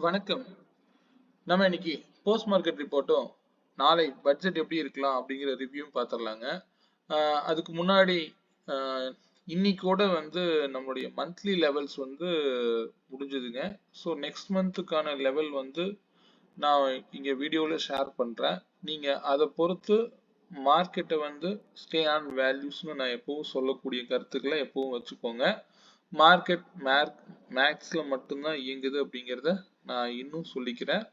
வணக்கம். நம்ம இன்னைக்கு போஸ்ட் மார்க்கெட் ரிப்போர்ட்டும் நாளை பட்ஜெட் எப்படி இருக்கலாம் அப்படிங்கிற ரிவ்யூவும் பார்த்துடலாங்க. அதுக்கு முன்னாடி இன்னைக்கோட வந்து நம்மளுடைய மந்த்லி லெவல்ஸ் வந்து முடிஞ்சதுங்க. ஸோ நெக்ஸ்ட் மந்த்துக்கான லெவல் வந்து நான் இங்கே வீடியோவில் ஷேர் பண்ணுறேன். நீங்கள் அதை பொறுத்து மார்க்கெட்டை வந்து ஸ்டே ஆன் வேல்யூஸ்னு நான் எப்பவும் சொல்லக்கூடிய கருத்துக்களை எப்பவும் வச்சுக்கோங்க. மார்க்கெட் மேக்ஸில் மட்டும்தான் இயங்குது அப்படிங்கிறத நான் இன்னும் சொல்லிக்கிறேன்.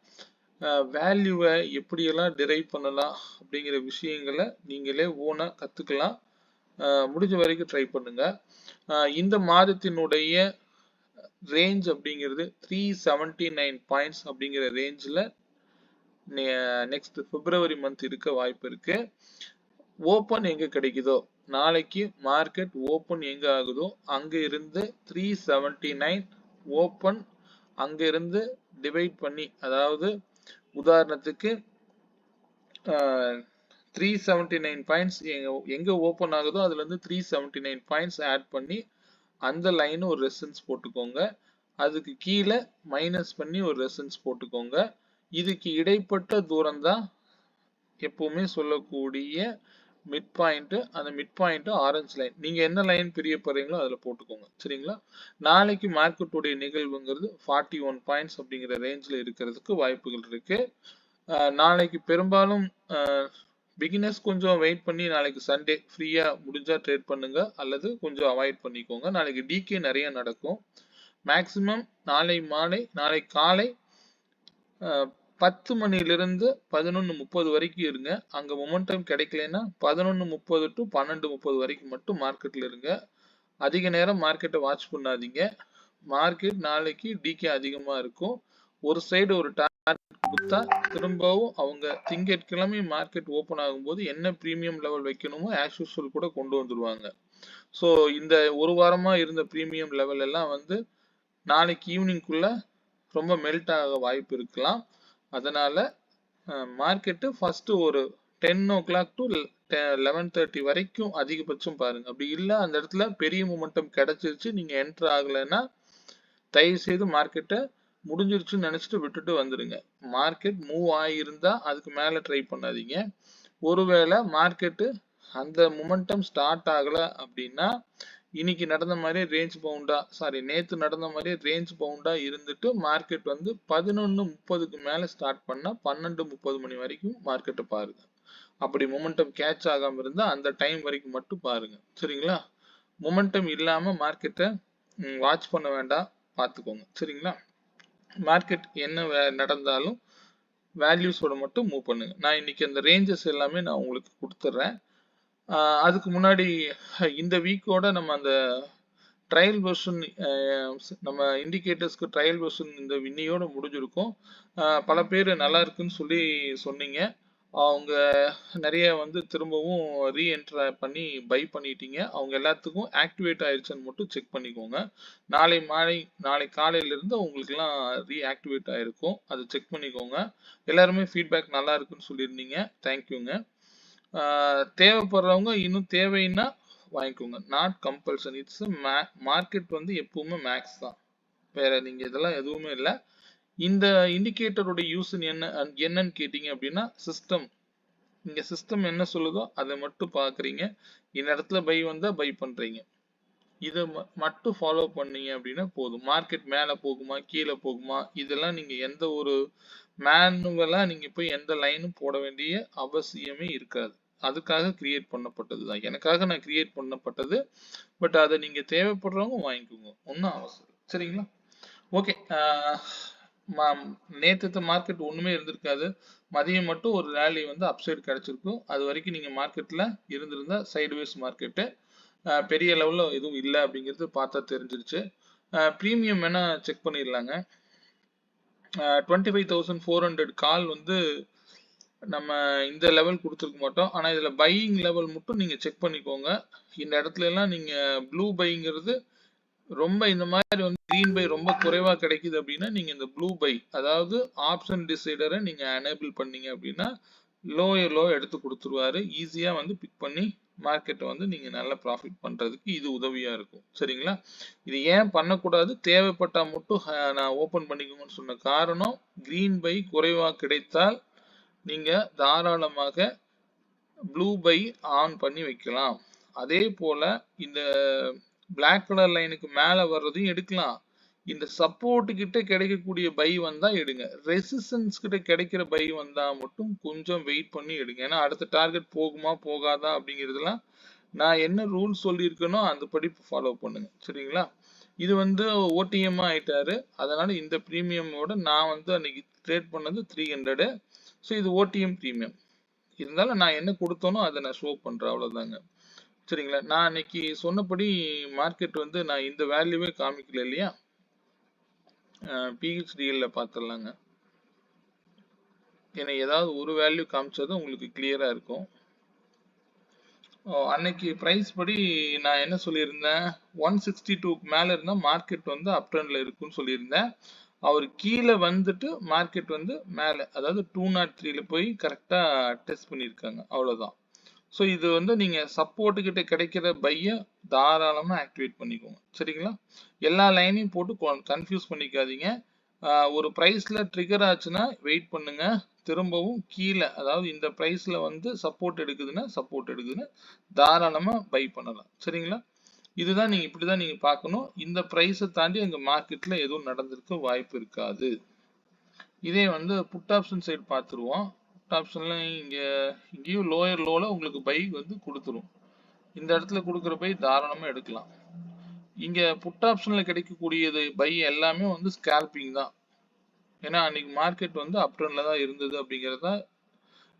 வேல்யூவை எப்படியெல்லாம் டிரைவ் பண்ணலாம் அப்படிங்கிற விஷயங்களை நீங்களே ஓனாக கற்றுக்கலாம். முடிஞ்ச வரைக்கும் ட்ரை பண்ணுங்க. இந்த மாதத்தினுடைய ரேஞ்ச் அப்படிங்கிறது 379 பாயிண்ட்ஸ் அப்படிங்கிற ரேஞ்சில் நெக்ஸ்ட் பிப்ரவரி மந்த் இருக்க வாய்ப்பு இருக்கு. ஓப்பன் எங்க கிடைக்குதோ, நாளைக்கு மார்க்கெட் ஓப்பன் எங்க ஆகுதோ அங்க இருந்து 379 ஓப்பன் அங்க இருந்து டிவைட் பண்ணி, அதாவது உதாரணத்துக்கு 379 பாயிண்ட்ஸ் எங்க ஓப்பன் ஆகுதோ அதுல இருந்து 379 பாயிண்ட்ஸ் ஆட் பண்ணி அந்த லைன் ஒரு ரெசன்ஸ் போட்டுக்கோங்க. அதுக்கு கீழே மைனஸ் பண்ணி ஒரு ரெசன்ஸ் போட்டுக்கோங்க. இதுக்கு இடைப்பட்ட தூரம் தான் எப்பவுமே சொல்லக்கூடிய மிட் பாயிண்ட். அந்த மிட் பாயிண்ட் ஆரஞ்சு லைன். நீங்க என்ன லைன் பிரிய போறீங்களோ அதுல போட்டுக்கோங்க. சரிங்களா? நாளைக்கு மார்க்கெட்டுடைய நிகழ்வுங்கிறது 41 பாயிண்ட்ஸ் அப்படிங்கிற ரேஞ்சில் இருக்கிறதுக்கு வாய்ப்புகள் இருக்கு. நாளைக்கு பெரும்பாலும் பிகினர்ஸ் கொஞ்சம் வெயிட் பண்ணி நாளைக்கு சண்டே ஃப்ரீயா முடிஞ்சா ட்ரேட் பண்ணுங்க, அல்லது கொஞ்சம் அவாய்ட் பண்ணிக்கோங்க. நாளைக்கு டிகே நிறைய நடக்கும். மேக்சிமம் நாளை காலை 10 மணிலிருந்து 11:30 வரைக்கும் இருங்க. அங்க மொமெண்டம் கிடைக்கலன்னா 11:30 டு 12:30 வரைக்கும் மட்டும் மார்க்கெட்ல இருங்க. அதிக நேரம் மார்க்கெட்டை வாட்ச் பண்ணாதீங்க. மார்க்கெட் நாளைக்கு டிகே அதிகமா இருக்கும். ஒரு சைடு ஒரு டார்கெட் கொடுத்தா திரும்பவும் அவங்க திங்கட்கிழமை மார்க்கெட் ஓபன் ஆகும்போது என்ன பிரீமியம் லெவல் வைக்கணுமோ ஆஸ் யூசுவல் கூட கொண்டு வந்துருவாங்க. ஸோ இந்த ஒரு வாரமா இருந்த பிரீமியம் லெவல் எல்லாம் வந்து நாளைக்கு ஈவினிங்குள்ள ரொம்ப மெல்ட் ஆக வாய்ப்பு இருக்கலாம். அதனால மார்க்கெட்டு ஃபர்ஸ்ட் ஒரு 10 o'clock டு 11:30 வரைக்கும் அதிகபட்சம் பாருங்க. அப்படி இல்லை அந்த இடத்துல பெரிய மொமெண்டம் கிடைச்சிருச்சு, நீங்க என்டர் ஆகலைன்னா தயவு செய்து மார்க்கெட்டை முடிஞ்சிருச்சுன்னு நினைச்சிட்டு விட்டுட்டு வந்துருங்க. மார்க்கெட் மூவ் ஆகியிருந்தா அதுக்கு மேல ட்ரை பண்ணாதீங்க. ஒருவேளை மார்க்கெட்டு அந்த மொமெண்டம் ஸ்டார்ட் ஆகல அப்படின்னா இன்னைக்கு நடந்த மாதிரி நேத்து நடந்த மாதிரி ரேஞ்ச் பவுண்டா இருந்துட்டு மார்க்கெட் வந்து 11:30க்கு மேல ஸ்டார்ட் பண்ணா 12:30 மணி வரைக்கும் மார்க்கெட்டை பாருங்க. அப்படி மொமெண்டம் கேட்ச் ஆகாம இருந்தா அந்த டைம் வரைக்கும் மட்டும் பாருங்க. சரிங்களா? மொமெண்டம் இல்லாம மார்க்கெட்டை வாட்ச் பண்ண வேண்டாம், பார்த்துக்கோங்க. சரிங்களா? மார்க்கெட் என்ன நடந்தாலும் வேல்யூஸோட மட்டும் மூவ் பண்ணுங்க. நான் இன்னைக்கு அந்த ரேஞ்சஸ் எல்லாமே நான் உங்களுக்கு கொடுத்துட்றேன். அதுக்கு முன்னாடி இந்த வீக்கோட நம்ம அந்த ட்ரையல் வெர்ஷன், நம்ம இண்டிகேட்டர்ஸ்க்கு ட்ரையல் வெர்ஷன் இந்த இன்னையோட முடிஞ்சிருக்கும். பல பேர் நல்லா இருக்குன்னு சொல்லி சொன்னீங்க. அவங்க நிறைய வந்து திரும்பவும் ரீஎன்டர் பண்ணி பை பண்ணிட்டீங்க. அவங்க எல்லாத்துக்கும் ஆக்டிவேட் ஆயிடுச்சுன்னு மட்டும் செக் பண்ணிக்கோங்க. நாளை காலையிலிருந்து உங்களுக்குலாம் ரீஆக்டிவேட் ஆயிருக்கும். அதை செக் பண்ணிக்கோங்க. எல்லாருமே ஃபீட்பேக் நல்லா இருக்குன்னு சொல்லியிருந்தீங்க. தேங்க்யூங்க. தேவைப்படுறவங்க இன்னும் தேவைன்னா வாங்கிக்கோங்க. Not compulsion. இட்ஸ் மார்க்கெட் வந்து எப்பவுமே மேக்ஸ் தான், வேற நீங்க இதெல்லாம் எதுவுமே இல்லை. இந்த இண்டிகேட்டரோட யூஸ் என்னன்னு கேட்டீங்க அப்படின்னா சிஸ்டம். இங்க சிஸ்டம் என்ன சொல்லுதோ அதை மட்டும் பாக்குறீங்க. இந்த இடத்துல பை வந்தா பை பண்றீங்க. இதை மட்டும் ஃபாலோ பண்ணீங்க அப்படின்னா போதும். மார்க்கெட் மேல போகுமா கீழே போகுமா இதெல்லாம் நீங்க எந்த ஒரு மேனுவலா நீங்க போய் எந்த லைனும் போட வேண்டிய அவசியமே இருக்காது. அதுக்காக கிரியேட் பண்ணப்பட்டது தான், எனக்காக நான் கிரியேட் பண்ணப்பட்டது. பட் அதை நீங்க தேவைப்படுறவங்க வாங்கிக்கோங்க, ஒன்றும் அவசரம். சரிங்களா? ஓகே. நேற்று மார்க்கெட் ஒண்ணுமே இருந்திருக்காது. மதியம் மட்டும் ஒரு ரேலி வந்து அப்சைடு கிடைச்சிருக்கும். அது வரைக்கும் நீங்க மார்க்கெட்ல இருந்திருந்தா சைடுவேஸ் மார்க்கெட்டு, பெரிய லெவல்ல எதுவும் இல்லை அப்படிங்கிறது பார்த்தா தெரிஞ்சிருச்சு. ப்ரீமியம் வேணா செக் பண்ணிடலாங்க. 25,400 கால் வந்து நம்ம இந்த லெவல் கொடுத்துருக்க மாட்டோம். ஆனா இதுல பையிங் லெவல் மட்டும் நீங்க செக் பண்ணிக்கோங்க. இந்த இடத்துல எல்லாம் நீங்க ப்ளூ பைங்கிறது ரொம்ப இந்த மாதிரி வந்து கிரீன் பை ரொம்ப குறைவா கிடைக்குது அப்படின்னா நீங்க இந்த ப்ளூ பை, அதாவது ஆப்ஷன் டிசைடரை நீங்க எனேபிள் பண்ணீங்க அப்படின்னா லோ எடுத்து கொடுத்துருவாரு. ஈஸியா வந்து பிக் பண்ணி மார்க்கெட்டை வந்து நீங்க நல்ல ப்ராஃபிட் பண்றதுக்கு இது உதவியா இருக்கும். சரிங்களா? இது ஏன் பண்ணக்கூடாது, தேவைப்பட்டா மட்டும் நான் ஓபன் பண்ணிக்கோங்கன்னு சொன்ன காரணம், கிரீன் பை குறைவா கிடைத்தால் நீங்க தாராளமாக ப்ளூ பை ஆன் பண்ணி வைக்கலாம். அதே போல இந்த பிளாக் கலர் லைனுக்கு மேல வர்றதையும் எடுக்கலாம். இந்த சப்போர்ட் கிட்ட கிடைக்கக்கூடிய பை வந்தா எடுங்க. ரெசிஸ்டன்ஸ் கிட்ட கிடைக்கிற பை வந்தா மட்டும் கொஞ்சம் வெயிட் பண்ணி எடுங்க. ஏன்னா அடுத்த டார்கெட் போகுமா போகாதா அப்படிங்கிறதுலாம் நான் என்ன ரூல் சொல்லியிருக்கேனோ அந்த படி ஃபாலோ பண்ணுங்க. சரிங்களா? இது வந்து ஓடிஎம் ஆயிட்டாரு. அதனால இந்த பிரீமியமோட நான் வந்து அன்னைக்கு ட்ரேட் பண்ணது 300. ஸோ இது ஓடிஎம் பிரீமியம். இருந்தாலும் நான் என்ன கொடுத்தனோ அதை நான் ஷோ பண்றேன், அவ்வளவுதாங்க. சரிங்களா? நான் அன்னைக்கு சொன்னபடி மார்க்கெட் வந்து நான் இந்த வேல்யூவே காமிக்கல இல்லையா? PHDL பார்த்துடலாங்க. ஏன்னா ஏதாவது ஒரு வேல்யூ காமிச்சதும் உங்களுக்கு கிளியரா இருக்கும். அன்னைக்கு பிரைஸ் படி நான் என்ன சொல்லியிருந்தேன், 162க்கு மேல இருந்தா மார்க்கெட் வந்து அப் ட்ரெண்ட்ல இருக்குன்னு சொல்லியிருந்தேன். அவர் கீழே வந்துட்டு மார்க்கெட் வந்து மேல, அதாவது 203ல போய் கரெக்டா டெஸ்ட் பண்ணியிருக்காங்க, அவ்வளவுதான். ஸோ இது வந்து நீங்க சப்போர்ட் கிட்ட கிடைக்கிற பைய தாராளமா ஆக்டிவேட் பண்ணிக்கோங்க. சரிங்களா? எல்லா லைனையும் போட்டு கன்ஃபியூஸ் பண்ணிக்காதீங்க. ஒரு பிரைஸ்ல ட்ரிகர் ஆச்சுன்னா வெயிட் பண்ணுங்க. திரும்பவும் கீழே, அதாவது இந்த பிரைஸ்ல வந்து சப்போர்ட் எடுக்குதுன்னா தாராளமா பை பண்ணலாம். சரிங்களா? இதுதான் நீங்க இப்படிதான் நீங்க பார்க்கணும். இந்த பிரைஸை தாண்டி அங்க மார்க்கெட்ல எதுவும் நடந்திருக்க வாய்ப்பு இருக்காது. இதே வந்து புட் ஆப்ஷன் சைடு பார்த்துருவோம். புட் ஆப்ஷன்ல இங்கேயும் லோயர் லோல உங்களுக்கு பை வந்து கொடுத்துரும். இந்த இடத்துல கொடுக்குற பை தாராளமா எடுக்கலாம். இங்க புட் ஆப்ஷன்ல கிடைக்கக்கூடியது பை எல்லாமே வந்து ஸ்கேல்பிங் தான். ஏன்னா அன்னைக்கு மார்க்கெட் வந்து அப் ட்ரெண்ட்ல தான் இருந்தது அப்படிங்கறத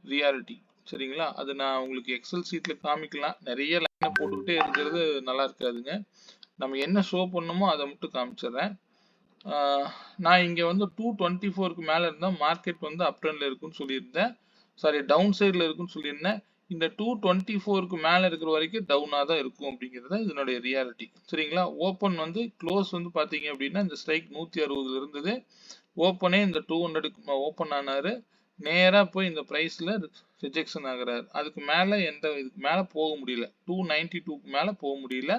ரியாலிட்டி. சரிங்களா? அது நான் உங்களுக்கு எக்ஸல் சீட்ல காமிக்கலாம். நிறைய லைனை போட்டுக்கிட்டே இருக்கிறது நல்லா இருக்காதுங்க. நம்ம என்ன ஷோ பண்ணணுமோ அதை மட்டும் காமிச்சிடுறேன். நான் இங்க வந்து 224க்கு மேல இருந்தா மார்க்கெட் வந்து அப் ட்ரெண்ட்ல இருக்குன்னு சொல்லியிருந்தேன். சாரி, டவுன் சைட்ல இருக்குன்னு சொல்லியிருந்தேன். இந்த 224க்கு மேல இருக்கிற வரைக்கும் டவுனா தான் இருக்கும் அப்படிங்கிறது இதனுடைய ரியாலிட்டி. சரிங்களா? ஓப்பன் வந்து க்ளோஸ் வந்து பாத்தீங்க அப்படின்னா இந்த ஸ்ட்ரைக் 160ல இருந்தது. ஓப்பனே இந்த 200க்கு ஓப்பன் ஆனாரு. நேரா போய் இந்த பிரைஸ்ல ரிஜெக்ஷன் ஆகுறாரு. அதுக்கு மேல இதுக்கு மேல போக முடியல. 292க்கு மேல போக முடியல.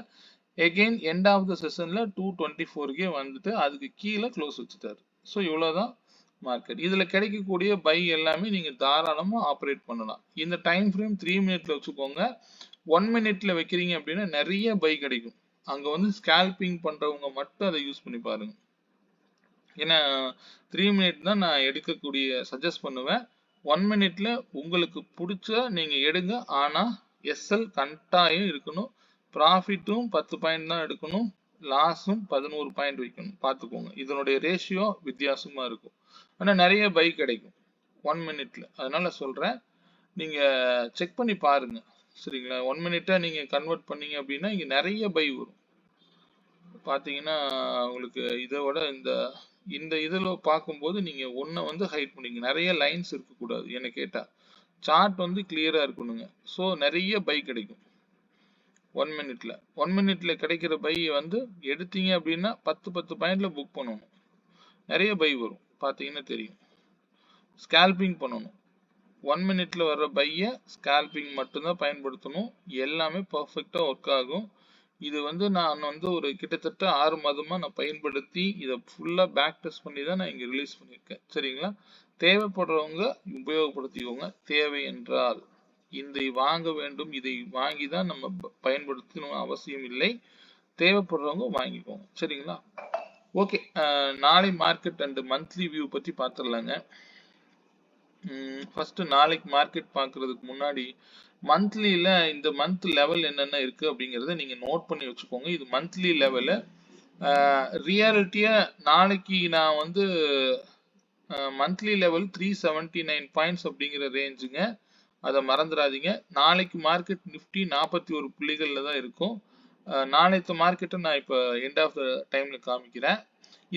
எகெயின் எண்ட் ஆஃப் த செஷன்ல 224க்கே வந்துட்டு அதுக்கு கீழே க்ளோஸ் வச்சுட்டாரு. ஸோ இவ்வளவுதான் மார்க்கெட். இதுல கிடைக்கக்கூடிய பை எல்லாமே நீங்க தாராளமா ஆப்ரேட் பண்ணலாம். இந்த டைம் ஃப்ரேம் 3 மினிட்ல வச்சுக்கோங்க. 1 மினிட்ல வைக்கிறீங்க அப்படின்னா நிறைய பை கிடைக்கும். அங்க வந்து ஸ்கேல்பிங் பண்றவங்க மட்டும் அதை யூஸ் பண்ணி பாருங்க. ஏன்னா 3 மினிட் தான் நான் எடுக்கக்கூடிய சஜஸ்ட் பண்ணுவேன். 1 மினிட்ல உங்களுக்கு பிடிச்ச நீங்க எடுங்க. ஆனா எஸ்எல் கட்டாயம் இருக்கணும். ப்ராஃபிட்டும் 10 பாயிண்ட் தான் எடுக்கணும். லாஸும் 11 பாயிண்ட் வைக்கணும். பார்த்துக்கோங்க. இதனுடைய ரேஷியோ வித்தியாசமா இருக்கும். ஆனா நிறைய பை கிடைக்கும் 1 மினிட்ல. அதனால சொல்றேன், நீங்க செக் பண்ணி பாருங்க. சரிங்களா? 1 மினிட்டா நீங்க கன்வெர்ட் பண்ணீங்க அப்படின்னா இங்க நிறைய பை வரும். பாத்தீங்கன்னா உங்களுக்கு இதை விட இந்த இதுல பார்க்கும்போது நீங்க ஒன்ன வந்து ஹைட் பண்ணீங்க. நிறைய லைன்ஸ் இருக்கக்கூடாது. என்ன கேட்டா சார்ட் வந்து கிளியரா இருக்கணுங்க. ஸோ நிறைய பை கிடைக்கும் 1 மினிட்ல. 1 மினிட்ல கிடைக்கிற பை வந்து எடுத்தீங்க அப்படின்னா 10 பாயிண்ட்ல புக் பண்ணணும். நிறைய பை வரும், பாத்தீங்கன்னா தெரியும். ஸ்கேல்பிங் பண்ணணும். 1 மினிட்ல வர்ற பைய ஸ்கேல்பிங் மட்டும்தான் பயன்படுத்தணும். எல்லாமே பர்ஃபெக்டா ஒர்க் ஆகும். இது வந்து நான் வந்து ஒரு கிட்டத்தட்ட 6 மாதமா நான் பயன்படுத்தி இதை ஃபுல்லா பேக் டெஸ்ட் பண்ணி தான் நான் இங்க ரிலீஸ் பண்ணியிருக்கேன். சரிங்களா? தேவைப்படுறவங்க உபயோகப்படுத்திக்கோங்க. தேவை என்றால் இதை வாங்க வேண்டும், இதை வாங்கி தான் நம்ம பயன்படுத்தணும் அவசியம் இல்லை. தேவைப்படுறவங்க வாங்கிக்கோங்க. சரிங்களா? ஓகே, நாளை மார்க்கெட் அண்ட் மந்த்லி வியூ பத்தி பார்த்துடலாங்க. ஃபர்ஸ்ட் நாளைக்கு மார்க்கெட் பார்க்கறதுக்கு முன்னாடி மந்த்லியில இந்த மந்த் லெவல் என்னென்ன இருக்கு அப்படிங்கறத நீங்க நோட் பண்ணி வச்சுக்கோங்க. இது மந்த்லி லெவலு. ரியாலிட்டியா நாளைக்கு நான் வந்து மந்த்லி லெவல் 379 பாயிண்ட்ஸ் அப்படிங்கிற ரேஞ்சுங்க. அதை மறந்துடாதீங்க. நாளைக்கு மார்க்கெட் நிஃப்டி 41 புள்ளிகள்ல தான் இருக்கும். நாளைக்கு மார்க்கெட்டை நான் இப்போ எண்ட் ஆஃப் த டைம்ல காமிக்கிறேன்.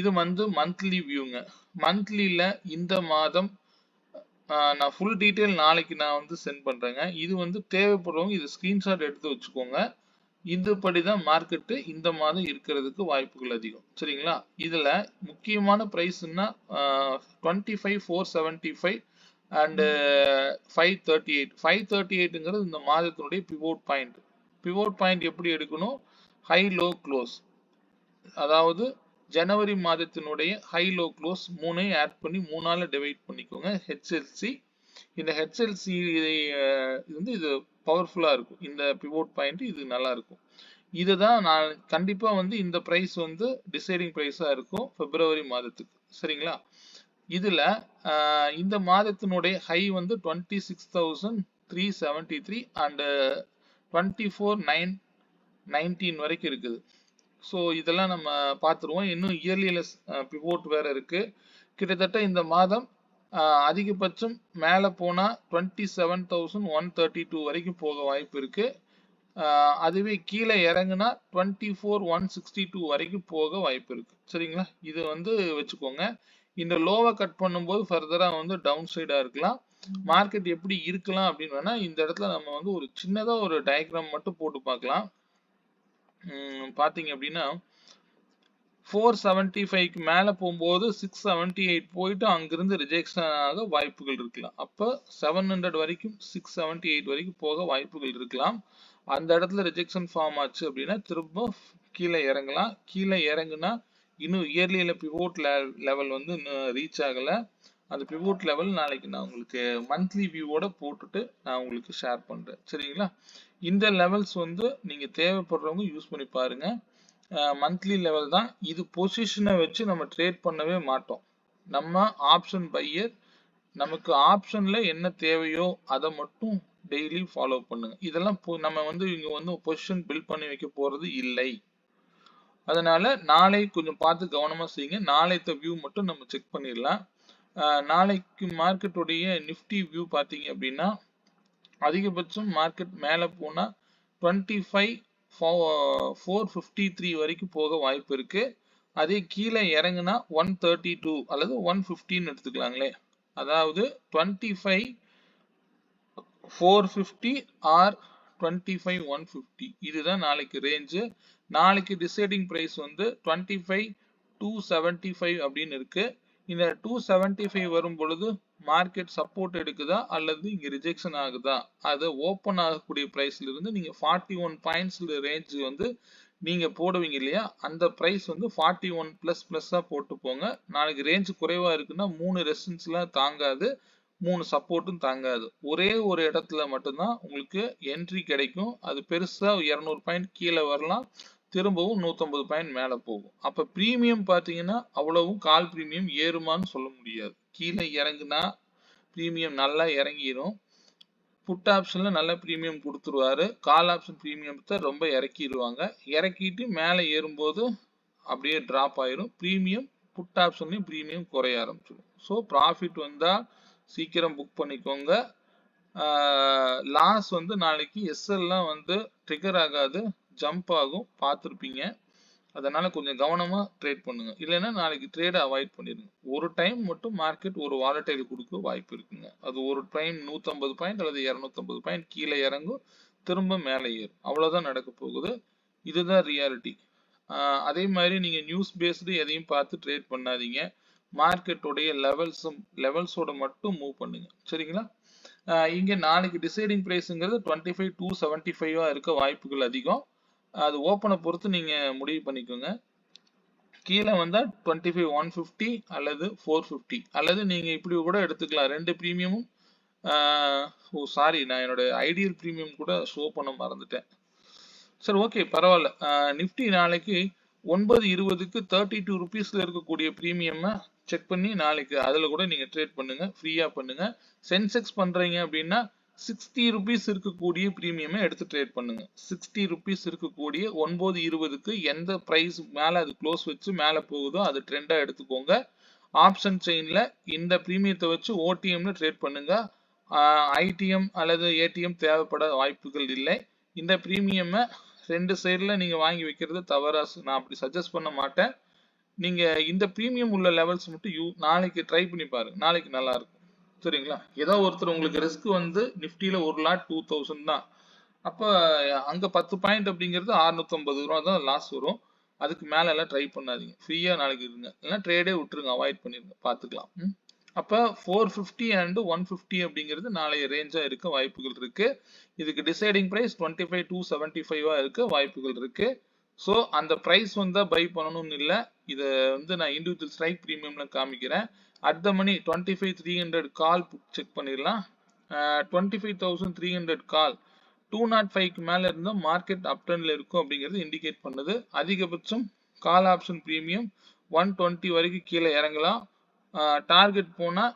இது வந்து மந்த்லி வியூங்க. மந்த்லியில இந்த மாதம் நான் ஃபுல் டீட்டெயில் நாளைக்கு நான் வந்து சென்ட் பண்றேங்க. இது வந்து தேவைப்படுறவங்க இது ஸ்கிரீன்ஷாட் எடுத்து வச்சுக்கோங்க. இதுபடிதான் மார்க்கெட்டு இந்த மாதம் இருக்கிறதுக்கு வாய்ப்புகள் அதிகம். சரிங்களா? இதுல முக்கியமான பிரைஸ்னா 25,475 அண்ட் 538 இந்த மாதத்தினுடைய பிவோட் பாயிண்ட். பிவோட் பாயிண்ட் எப்படி எடுக்கணும்? ஹை லோ க்ளோஸ், அதாவது ஜனவரி மாதத்தினுடைய ஹை லோ க்ளோஸ் மூணையும் ஆட் பண்ணி 3ஆல டிவைட் பண்ணிக்கோங்க, ஹெச்எல்சி. இந்த ஹெச்எல்சி வந்து இது பவர்ஃபுல்லா இருக்கும். இந்த பிவோட் பாயிண்ட் இது நல்லா இருக்கும். இதுதான் நான் கண்டிப்பா வந்து இந்த பிரைஸ் வந்து டிசைடிங் பிரைஸா இருக்கும் பிப்ரவரி மாதத்துக்கு. சரிங்களா? இதுல இந்த மாதத்தினுடைய ஹை வந்து 26,373 அண்ட் 24,919 வரைக்கும் இருக்குது. ஸோ இதெல்லாம் நம்ம பார்த்துருவோம். இன்னும் இயர்லியில பிவோட் வேற இருக்கு. கிட்டத்தட்ட இந்த மாதம் அதிகபட்சம் மேலே போனா 27,132 வரைக்கும் போக வாய்ப்பு இருக்கு. அதுவே கீழே இறங்குனா 24,162 வரைக்கும் போக வாய்ப்பு இருக்கு. சரிங்களா? இது வந்து வச்சுக்கோங்க. இந்த லோவை கட் பண்ணும்போது ஃபர்தரா வந்து டவுன் சைடா இருக்கலாம். மார்க்கெட் எப்படி இருக்கலாம் அப்படின்னு வேணா இந்த இடத்துல நம்ம வந்து ஒரு சின்னதா ஒரு டயக்ராம் மட்டும் போட்டு பார்க்கலாம். பாத்தீங்க அப்படின்னா 475க்கு மேல போகும்போது 678 போயிட்டு அங்கிருந்து ரிஜெக்ஷன் ஆக வாய்ப்புகள் இருக்கலாம். அப்ப 700 வரைக்கும் 678 வரைக்கும் போக வாய்ப்புகள் இருக்கலாம். அந்த இடத்துல ரிஜெக்ஷன் ஃபார்ம் ஆச்சு அப்படின்னா திரும்ப கீழே இறங்கலாம். கீழே இறங்குனா இன்னும் இயர்லியில பிவோட் லெவல் வந்து ரீச் ஆகல. அந்த பிவோட் லெவல் நாளைக்கு நான் உங்களுக்கு மந்த்லி வியூவோட போட்டுட்டு நான் உங்களுக்கு ஷேர் பண்றேன். சரிங்களா? இந்த லெவல்ஸ் வந்து நீங்க தேவைப்படுறவங்க யூஸ் பண்ணி பாருங்க. மந்த்லி லெவல் தான் இது. பொசிஷனை வச்சு நம்ம ட்ரேட் பண்ணவே மாட்டோம். நம்ம ஆப்ஷன் பையர், நமக்கு ஆப்ஷன்ல என்ன தேவையோ அதை மட்டும் டெய்லி ஃபாலோ பண்ணுங்க. இதெல்லாம் நம்ம வந்து இங்க வந்து பொசிஷன் பில்ட் பண்ணி வைக்க போறது இல்லை. அதனால நாளை கொஞ்சம் பார்த்து கவனமா செய்யுங்க. நாளைத்த வியூ மட்டும் நம்ம செக் பண்ணிடலாம். நாளைக்கு மார்க்கெட்டுடைய நிஃப்டி வியூ பார்த்தீங்க அப்படின்னா அதிகபட்சம் மார்க்கெட் மேலே போனா 25,453 வரைக்கும் போக வாய்ப்பு இருக்கு. அதே கீழே இறங்குனா 132 அல்லது 115 எடுத்துக்கலாங்களே. அதாவது 25,450 ஆர் 25,150 இதுதான் நாளைக்கு ரேஞ்சு. நாளைக்கு டிசைடிங் பிரைஸ் வந்து 25,275 அப்படின்னு இருக்கு. இந்த 275 வரும் பொழுது மார்க்கெட் சப்போர்ட் எடுக்குதா அல்லது இங்க ரிஜெக்ஷன் ஆகுதா, அது ஓப்பன் ஆகக்கூடிய பிரைஸ்ல இருந்து நீங்க 41 பாயிண்ட்ஸ் ரேஞ்ச் வந்து நீங்க போடுவீங்க இல்லையா, அந்த பிரைஸ் வந்து 41 பிளஸ்ஸா போட்டு போங்க. நாளைக்கு ரேஞ்ச் குறைவா இருக்குன்னா 3 ரெசிஸ்டன்ஸ்லாம் தாங்காது, 3 சப்போர்ட்டும் தாங்காது. ஒரே ஒரு இடத்துல மட்டும்தான் உங்களுக்கு என்ட்ரி கிடைக்கும். அது பெருசா 200 பாயிண்ட் கீழே வரலாம், திரும்பவும் 150 பாயிண்ட் மேல போகும். அப்ப பிரீமியம் பாத்தீங்கன்னா அவ்வளவும் கால் பிரீமியம் ஏறுமான்னு சொல்ல முடியாது. கீழே இறங்குனா பிரீமியம் நல்லா இறங்கிரும். புட் ஆப்ஷன்ல நல்ல பிரீமியம் கொடுத்துருவாரு. கால் ஆப்ஷன் பிரீமியத்தை ரொம்ப இறக்கிடுவாங்க. இறக்கிட்டு மேலே ஏறும்போது அப்படியே டிராப் ஆயிரும். பிரீமியம் புட் ஆப்ஷன்லயும் பிரீமியம் குறைய ஆரம்பிச்சிடும். ஸோ ப்ராஃபிட் வந்தா சீக்கிரம் புக் பண்ணிக்கோங்க. லாஸ் வந்து நாளைக்கு எஸ்எல்லாம் வந்து ட்ரிகர் ஆகாது, ஜம்ப் ஆகும், பார்த்துருப்பீங்க. அதனால கொஞ்சம் கவனமா ட்ரேட் பண்ணுங்க. இல்லைன்னா நாளைக்கு ட்ரேடை அவாய்ட் பண்ணிடுங்க. ஒரு டைம் மட்டும் மார்க்கெட் ஒரு வாலடைல் கொடுக்க வாய்ப்பு இருக்குங்க. அது ஒரு டைம் 150 பாயிண்ட் அல்லது 250 பாயிண்ட் கீழே இறங்கும், திரும்ப மேலே ஏறும். அவ்வளவுதான் நடக்க போகுது. இதுதான் ரியாலிட்டி. அதே மாதிரி நீங்க நியூஸ் பேஸ்டு எதையும் பார்த்து ட்ரேட் பண்ணாதீங்க. மார்க்கெட்டோடைய லெவல்ஸோட மட்டும் மூவ் பண்ணுங்க. சரிங்களா? இங்க நாளைக்கு டிசைடிங் பிரைஸ்ங்கிறது 25,275 இருக்க வாய்ப்புகள் அதிகம். அது ஓப்பனை பொறுத்து நீங்க முடிவு பண்ணிக்கோங்க. கீழே வந்தா 25,150 அல்லது 450 அல்லது நீங்க இப்படி கூட எடுத்துக்கலாம். ரெண்டு பிரீமியமும் சாரி, நான் என்னோட ஐடியல் பிரீமியம் கூட ஷோ பண்ண மறந்துட்டேன். சரி, ஓகே, பரவாயில்ல. நிஃப்டி நாளைக்கு 9:20க்கு 32 ருபீஸ்ல இருக்கக்கூடிய பிரீமியம் செக் பண்ணி நாளைக்கு அதுல கூட நீங்க ட்ரேட் பண்ணுங்க, ஃப்ரீயா பண்ணுங்க. சென்செக்ஸ் பண்றீங்க அப்படின்னா 60 ருபீஸ் இருக்கக்கூடிய பிரீமியமை எடுத்து ட்ரேட் பண்ணுங்க. 60 ருபீஸ் இருக்கக்கூடிய 9:20க்கு எந்த பிரைஸ் மேல அது க்ளோஸ் வச்சு மேல போகுதோ அது ட்ரெண்டா எடுத்துக்கோங்க. ஆப்ஷன் செயின்ல இந்த பிரீமியத்தை வச்சு ஓடிஎம்ல ட்ரேட் பண்ணுங்க. ஐடிஎம் அல்லது ஏடிஎம் தேவைப்பட வாய்ப்புகள் இல்லை. இந்த பிரீமியம் ரெண்டு சைடுல நீங்க வாங்கி வைக்கிறது தவறா, நான் அப்படி சஜஸ்ட் பண்ண மாட்டேன். நீங்க இந்த பிரீமியம் உள்ள லெவல்ஸ் மட்டும் நாளைக்கு ட்ரை பண்ணி பாருங்க. நாளைக்கு நல்லா இருக்கும். சரிங்களா? ஏதோ ஒருத்தர் உங்களுக்கு ரிஸ்க் வந்து நிஃப்டியில 1,02,000 தான், அப்ப அங்க 10 பாயிண்ட் அப்படிங்கிறது 650 ரூபா தான் லாஸ் வரும். அதுக்கு மேல எல்லாம் ட்ரை பண்ணாதீங்க. ஃப்ரீயா நாளைக்கு இருங்க, இல்லைன்னா ட்ரேடே விட்டுருங்க, அவாய்ட் பண்ணிருங்க, பாத்துக்கலாம். அப்ப 450 and 150 அப்படிங்கிறது நாளைய ரேஞ்சா இருக்க வாய்ப்புகள் இருக்கு. இதுக்கு டிசைடிங் பிரைஸ் 25 to 75 இருக்க வாய்ப்புகள் இருக்கு. ஸோ அந்த பிரைஸ் வந்தா பை பண்ணணும்னு இல்லை. இதை வந்து நான் இண்டிவிஜுவல் ஸ்ட்ரைக் ப்ரீமியம்ல காமிக்கிறேன். At the money 25,300 call check பண்ணிடலாம். 25,300 கால் 205க்கு மேல இருந்தா மார்க்கெட் அப் ட்ரெண்ட்ல இருக்கும் அப்படிங்கிறது இண்டிகேட் பண்ணுது. அதிகபட்சம் கால் ஆப்ஷன் பிரீமியம் 120 வரைக்கும் கீழே இறங்கலாம். டார்கெட் போனா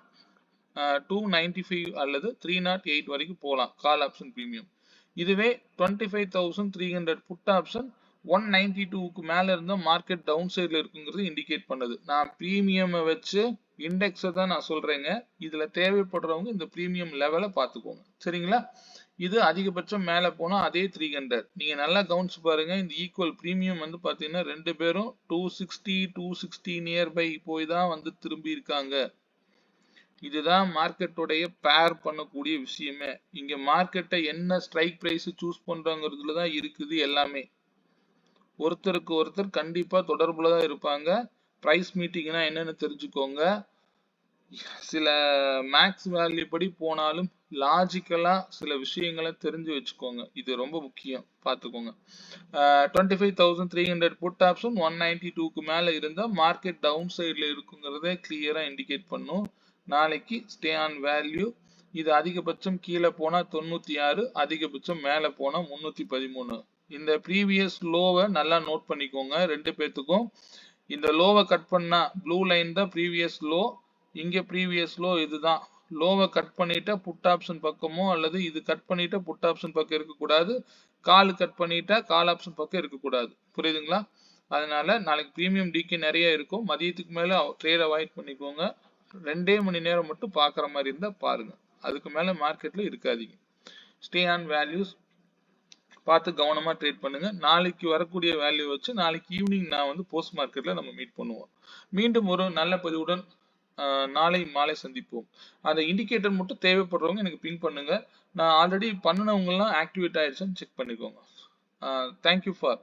295 அல்லது 308 வரைக்கும் போகலாம் கால் ஆப்ஷன் பிரீமியம். இதுவே 25,300 புட் ஆப்ஷன் 192க்கு மேல இருந்தா மார்க்கெட் டவுன் சைட்ல இருக்குங்கிறது இண்டிகேட் பண்ணுது. நான் பிரீமியம் வச்சு இண்டெக்ஸை தான் நான் சொல்றேங்க. இதுல தேவைப்படுறவங்க இந்த பிரீமியம் லெவலை பார்த்துக்கோங்க. சரிங்களா? இது அதிகபட்சம் மேல போனா அதே 300. நீங்க நல்லா கவனிச்சு பாருங்க. இந்த ஈக்குவல் பிரீமியம் வந்து பாத்தீங்கன்னா ரெண்டு பேரும் 260 நியர்பை போய் தான் வந்து திரும்பி இருக்காங்க. இதுதான் மார்க்கெட்டோடைய பேர் பண்ணக்கூடிய விஷயமே. இங்க மார்க்கெட்டை என்ன ஸ்ட்ரைக் பிரைஸ் சூஸ் பண்றாங்கிறதுல தான் இருக்குது எல்லாமே. ஒருத்தருக்கு ஒருத்தர் கண்டிப்பா தொடர்புல தான் இருப்பாங்க. பிரைஸ் மீட்டிங்னா என்னன்னு தெரிஞ்சுக்கோங்க. சில மேக்ஸ் வேல்யூ படி போனாலும் லாஜிக்கலா சில விஷயங்களை தெரிஞ்சு வச்சுக்கோங்க. இது ரொம்ப முக்கியம், பார்த்துக்கோங்க. 25,300 புட் ஆப்ஷன் 192க்கு மேல இருந்தா மார்க்கெட் டவுன் சைட்ல இருக்குங்கிறத கிளியரா இண்டிகேட் பண்ணும். நாளைக்கு ஸ்டே ஆன் வேல்யூ. இது அதிகபட்சம் கீழே போனா 96, அதிகபட்சம் மேல போனா 313. இந்த ப்ரீவியஸ் லோவை நல்லா நோட் பண்ணிக்கோங்க ரெண்டு பேத்துக்கும். இந்த லோவை கட் பண்ணா ப்ளூ லைன் தான் ப்ரீவியஸ் லோ. இங்க ப்ரீவியஸ் லோ இதுதான். லோவை கட் பண்ணிட்டா புட் ஆப்ஷன் பக்கமோ அல்லது இது கட் பண்ணிட்டா புட் ஆப்ஷன் பக்கம் இருக்கக்கூடாது. கால் கட் பண்ணிட்டா கால் ஆப்ஷன் பக்கம் இருக்கக்கூடாது. புரியுதுங்களா? அதனால நாளைக்கு பிரீமியம் டிகே நிறைய இருக்கும். மதியத்துக்கு மேல ட்ரேட் அவாய்ட் பண்ணிக்கோங்க. 2 மணி நேரம் மட்டும் பாக்குற மாதிரி இருந்தா பாருங்க. அதுக்கு மேல மார்க்கெட்ல இருக்காதீங்க. ஸ்டே ஆன் வேல்யூஸ் பார்த்து கவனமா ட்ரேட் பண்ணுங்க. நாளைக்கு வரக்கூடிய வேல்யூ வச்சு நாளைக்கு ஈவினிங் நான் வந்து போஸ்ட் மார்க்கெட்ல நம்ம மீட் பண்ணுவோம். மீண்டும் ஒரு நல்ல பதிவுடன் நாளை மாலை சந்திப்போம். அந்த இண்டிகேட்டர் மட்டும் தேவைப்படுறவங்க எனக்கு பின் பண்ணுங்க. நான் ஆல்ரெடி பண்ணினவங்க எல்லாம் ஆக்டிவேட் ஆயிடுச்சுன்னு செக் பண்ணிக்கோங்க. Thank you for